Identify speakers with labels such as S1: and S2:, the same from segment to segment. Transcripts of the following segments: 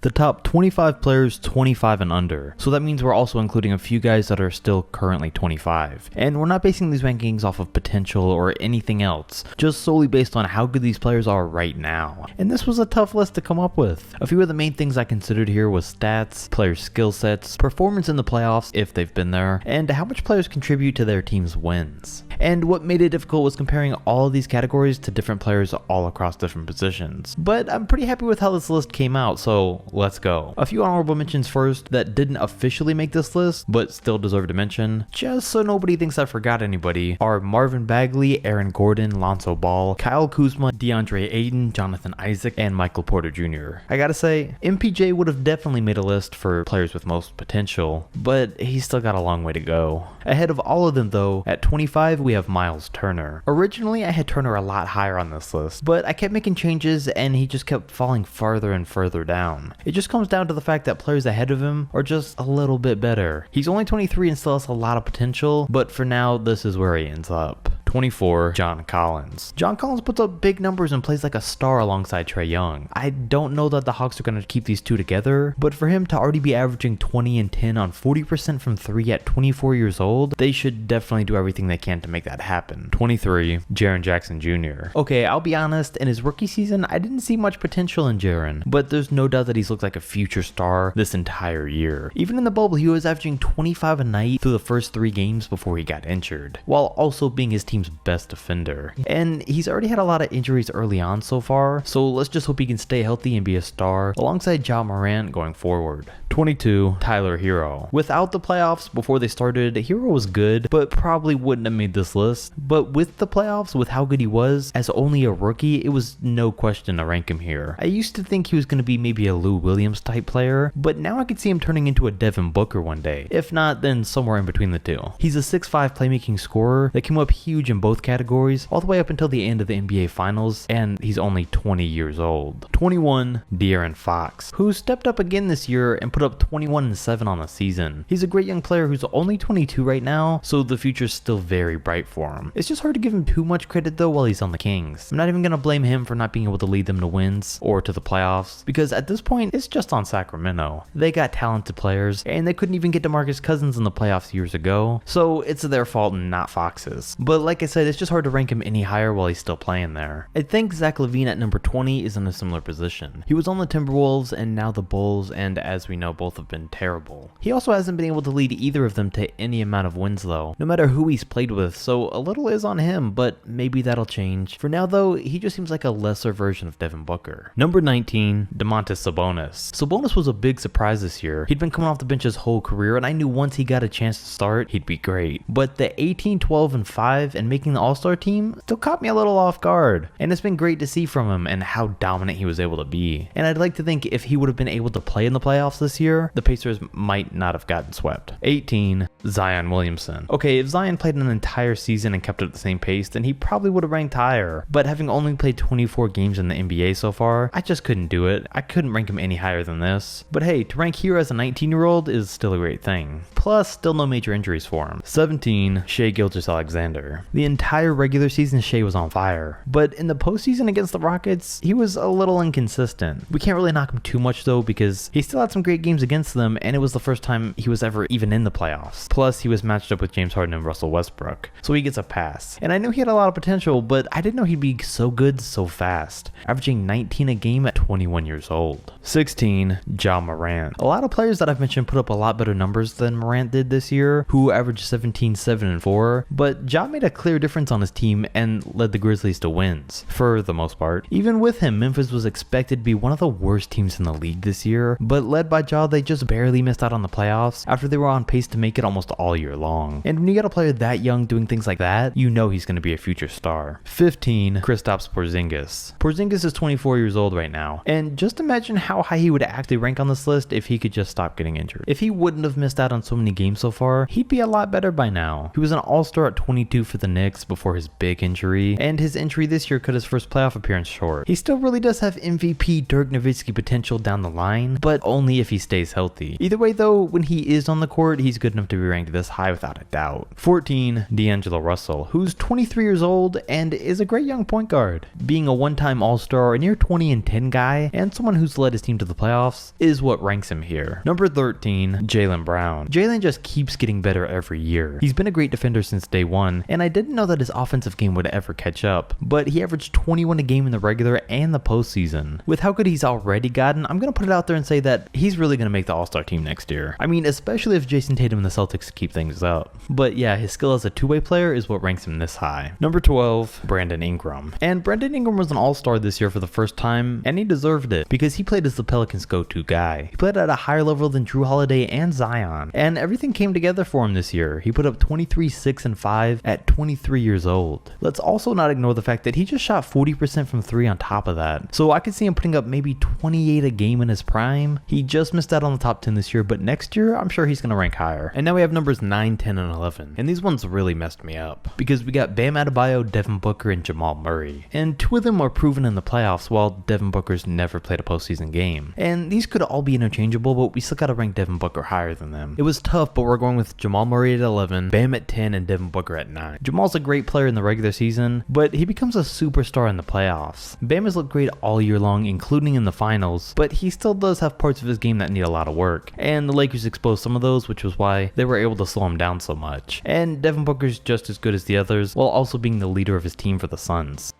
S1: The top 25 players 25 and under, so that means we're also including a few guys that are still currently 25. And we're not basing these rankings off of potential or anything else, just solely based on how good these players are right now. And this was a tough list to come up with. A few of the main things I considered here was stats, player skill sets, performance in the playoffs if they've been there, and how much players contribute to their team's wins. And what made it difficult was comparing all of these categories to different players all across different positions. But I'm pretty happy with how this list came out, so let's go. A few honorable mentions first that didn't officially make this list, but still deserve to mention, just so nobody thinks I forgot anybody, are Marvin Bagley, Aaron Gordon, Lonzo Ball, Kyle Kuzma, DeAndre Ayton, Jonathan Isaac, and Michael Porter Jr. I gotta say, MPJ would have definitely made a list for players with most potential, but he's still got a long way to go. Ahead of all of them though, at 25 we have Miles Turner. Originally I had Turner a lot higher on this list, but I kept making changes and he just kept falling farther and further down. It just comes down to the fact that players ahead of him are just a little bit better. He's only 23 and still has a lot of potential, but for now this is where he ends up. 24, John Collins. John Collins puts up big numbers and plays like a star alongside Trae Young. I don't know that the Hawks are going to keep these two together, but for him to already be averaging 20 and 10 on 40% from 3 at 24 years old, they should definitely do everything they can to make that happen. 23, Jaren Jackson Jr. Okay, I'll be honest, in his rookie season, I didn't see much potential in Jaren, but there's no doubt that he's looked like a future star this entire year. Even in the bubble, he was averaging 25 a night through the first 3 games before he got injured, while also being his team's best defender. And he's already had a lot of injuries early on so far, so let's just hope he can stay healthy and be a star alongside Ja Morant going forward. 22, Tyler Hero. Without the playoffs before they started, Hero was good, but probably wouldn't have made this list. But with the playoffs, with how good he was, as only a rookie, it was no question to rank him here. I used to think he was going to be maybe a Lou Williams type player, but now I could see him turning into a Devin Booker one day. If not, then somewhere in between the two. He's a 6'5" playmaking scorer that came up huge in both categories, all the way up until the end of the NBA Finals, and he's only 20 years old. 21, De'Aaron Fox, who stepped up again this year and put up 21 and 7 on the season. He's a great young player who's only 22 right now, so the future's still very bright for him. It's just hard to give him too much credit though while he's on the Kings. I'm not even gonna blame him for not being able to lead them to wins or to the playoffs, because at this point it's just on Sacramento. They got talented players, and they couldn't even get DeMarcus Cousins in the playoffs years ago, so it's their fault and not Fox's. But like I said, it's just hard to rank him any higher while he's still playing there. I think Zach LaVine at number 20 is in a similar position. He was on the Timberwolves and now the Bulls, and as we know, both have been terrible. He also hasn't been able to lead either of them to any amount of wins though, no matter who he's played with, so a little is on him, but maybe that'll change. For now though, he just seems like a lesser version of Devin Booker. Number 19, Domantas Sabonis. Sabonis was a big surprise this year. He'd been coming off the bench his whole career, and I knew once he got a chance to start, he'd be great. But the 18, 12, and 5 and making the All-Star team still caught me a little off guard, and it's been great to see from him and how dominant he was able to be. And I'd like to think if he would have been able to play in the playoffs this year, the Pacers might not have gotten swept. 18, Zion Williamson. Okay, if Zion played an entire season and kept it at the same pace, then he probably would have ranked higher, but having only played 24 games in the NBA so far, I just couldn't do it. I couldn't rank him any higher than this. But hey, to rank here as a 19-year-old is still a great thing. Plus, still no major injuries for him. 17, Shai Gilgeous-Alexander. The entire regular season, Shai was on fire, but in the postseason against the Rockets, he was a little inconsistent. We can't really knock him too much though, because he still had some great games against them, and it was the first time he was ever even in the playoffs. Plus, he was matched up with James Harden and Russell Westbrook, so he gets a pass. And I knew he had a lot of potential, but I didn't know he'd be so good so fast, averaging 19 a game at 21 years old. 16, Ja Morant. A lot of players that I've mentioned put up a lot better numbers than Morant did this year, who averaged 17, 7, and 4, but Ja made a clear difference on his team and led the Grizzlies to wins, for the most part. Even with him, Memphis was expected to be one of the worst teams in the league this year, but led by Ja, they just barely missed out on the playoffs after they were on pace to make it almost all year long. And when you got a player that young doing things like that, you know he's going to be a future star. 15, Kristaps Porzingis. Porzingis is 24 years old right now, and just imagine how high he would actually rank on this list if he could just stop getting injured. If he wouldn't have missed out on so many games so far, he'd be a lot better by now. He was an all-star at 22 for the Knicks before his big injury, and his injury this year cut his first playoff appearance short. He still really does have MVP Dirk Nowitzki potential down the line, but only if he stays healthy. Either way though, when he is on the court, he's good enough to be ranked this high without a doubt. 14, D'Angelo Russell, who's 23 years old and is a great young point guard. Being a one-time All-Star, a near 20-10 guy, and someone who's led his team to the playoffs is what ranks him here. Number 13, Jaylen Brown. Jaylen just keeps getting better every year. He's been a great defender since day one, and I didn't know that his offensive game would ever catch up, but he averaged 21 a game in the regular and the postseason. With how good he's already gotten, I'm gonna put it out there and say that he's really gonna make the All-Star team next year. I mean, especially if Jason Tatum and the Celtics keep things up. But yeah, his skill as a two-way player is what ranks him this high. Number 12, Brandon Ingram. And Brandon Ingram was an All-Star this year for the first time, and he deserved it because he played as the Pelicans' go-to guy. He played at a higher level than Drew Holiday and Zion, and everything came together for him this year. He put up 23, 6, and 5 at 23 years old. Let's also not ignore the fact that he just shot 40% from 3 on top of that. So I could see him putting up maybe 28 a game in his prime. He just missed out on the top 10 this year, but next year I'm sure he's going to rank higher. And now we have numbers 9, 10, and 11. And these ones really messed me up because we got Bam Adebayo, Devin Booker, and Jamal Murray. And 2 of them are proven in the playoffs while Devin Booker's never played a postseason game. And these could all be interchangeable, but we still got to rank Devin Booker higher than them. It was tough, but we're going with Jamal Murray at 11, Bam at 10, and Devin Booker at 9. Jamal's a great player in the regular season, but he becomes a superstar in the playoffs. Bam has looked great all year long, including in the finals, but he still does have parts of his game that need a lot of work. And the Lakers exposed some of those, which was why they were able to slow him down so much. And Devin Booker's just as good as the others, while also being the leader of his team for the Suns.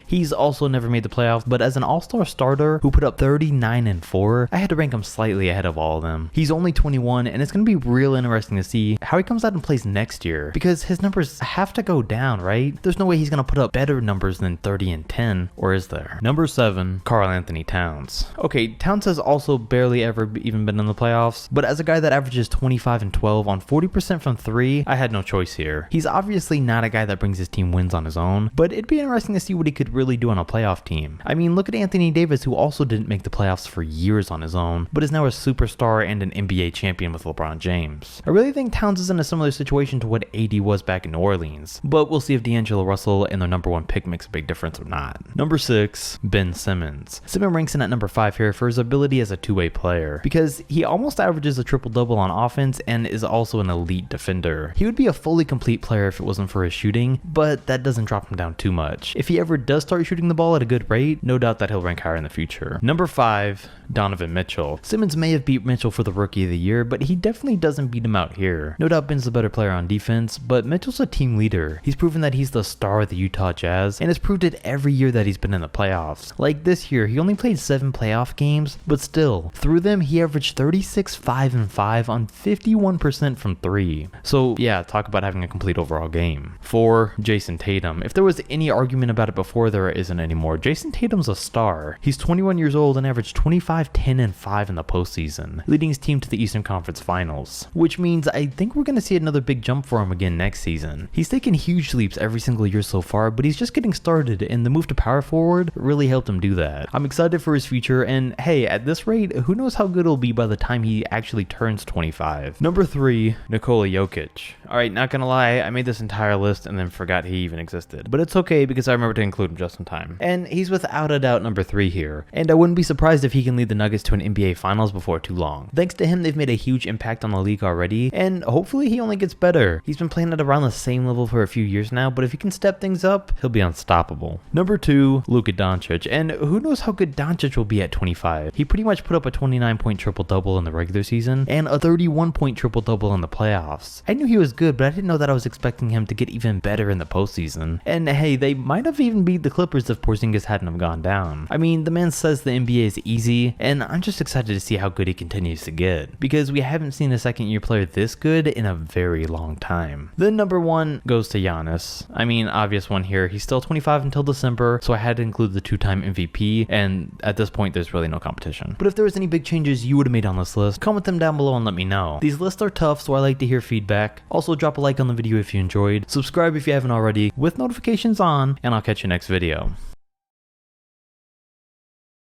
S1: He's also never made the playoffs, but as an all-star starter who put up 39 and 4, I had to rank him slightly ahead of all of them. He's only 21, and it's going to be real interesting to see how he comes out and plays next year, because his numbers have to go down, right? There's no way he's going to put up better numbers than 30 and 10, or is there? Number 7, Karl Anthony Towns. Okay, Towns has also barely ever even been in the playoffs, but as a guy that averages 25 and 12 on 40% from 3, I had no choice here. He's obviously not a guy that brings his team wins on his own, but it'd be interesting to see what he could really do on a playoff team. I mean, look at Anthony Davis, who also didn't make the playoffs for years on his own, but is now a superstar and an NBA champion with LeBron James. I really think Towns is in a similar situation to what AD was back in New Orleans, but we'll see if D'Angelo Russell and their number 1 pick makes a big difference or not. Number 6, Ben Simmons. Simmons ranks in at number 5 here for his ability as a two-way player, because he almost averages a triple-double on offense and is also an elite defender. He would be a fully complete player if it wasn't for his shooting, but that doesn't drop him down too much. If he ever does start shooting the ball at a good rate, no doubt that he'll rank higher in the future. Number 5, Donovan Mitchell. Simmons may have beat Mitchell for the Rookie of the Year, but he definitely doesn't beat him out here. No doubt Ben's the better player on defense, but Mitchell's a team leader. He's proven that he's the star of the Utah Jazz, and has proved it every year that he's been in the playoffs. Like this year, he only played 7 playoff games, but still, through them, he averaged 36, 5, and 5 on 51% from 3. So yeah, talk about having a complete overall game. 4, Jason Tatum. If there was any argument about it before, there isn't anymore. Jason Tatum's a star. He's 21 years old and averaged 25, 10, and 5 in the postseason, leading his team to the Eastern Conference Finals, which means I think we're going to see another big jump for him again next season. He's taken huge leaps every single year so far, but he's just getting started, and the move to power forward really helped him do that. I'm excited for his future, and hey, at this rate, who knows how good it'll be by the time he actually turns 25. Number 3, Nikola Jokic. Alright, not gonna lie, I made this entire list and then forgot he even existed, but it's okay because I remember to include him just in time. And he's without a doubt number 3 here, and I wouldn't be surprised if he can lead the Nuggets to an NBA Finals before too long. Thanks to him, they've made a huge impact on the league already, and hopefully he only gets better. He's been playing at around the same level for a few years now, but if he can step things up, he'll be unstoppable. Number 2, Luka Doncic, and who knows how good Doncic will be at 25. He pretty much put up a 29-point triple-double in the regular season, and a 31-point triple-double in the playoffs. I knew he was good, but I didn't know that I was expecting him to get even better in the postseason. And hey, they might have even beat the Clippers if Porzingis hadn't have gone down. I mean, the man says the NBA is easy, and I'm just excited to see how good he continues to get, because we haven't seen a second-year player this good in a very long time. Then number 1 goes to Giannis. I mean, obvious one here, he's still 25 until December, so I had to include the 2-time MVP, and at this point there's really no competition. But if there was any big changes you would have made on this list, comment them down below and let me know. These lists are tough, so I like to hear feedback. Also, drop a like on the video if you enjoyed, subscribe if you haven't already, with notifications on, and I'll catch you next video.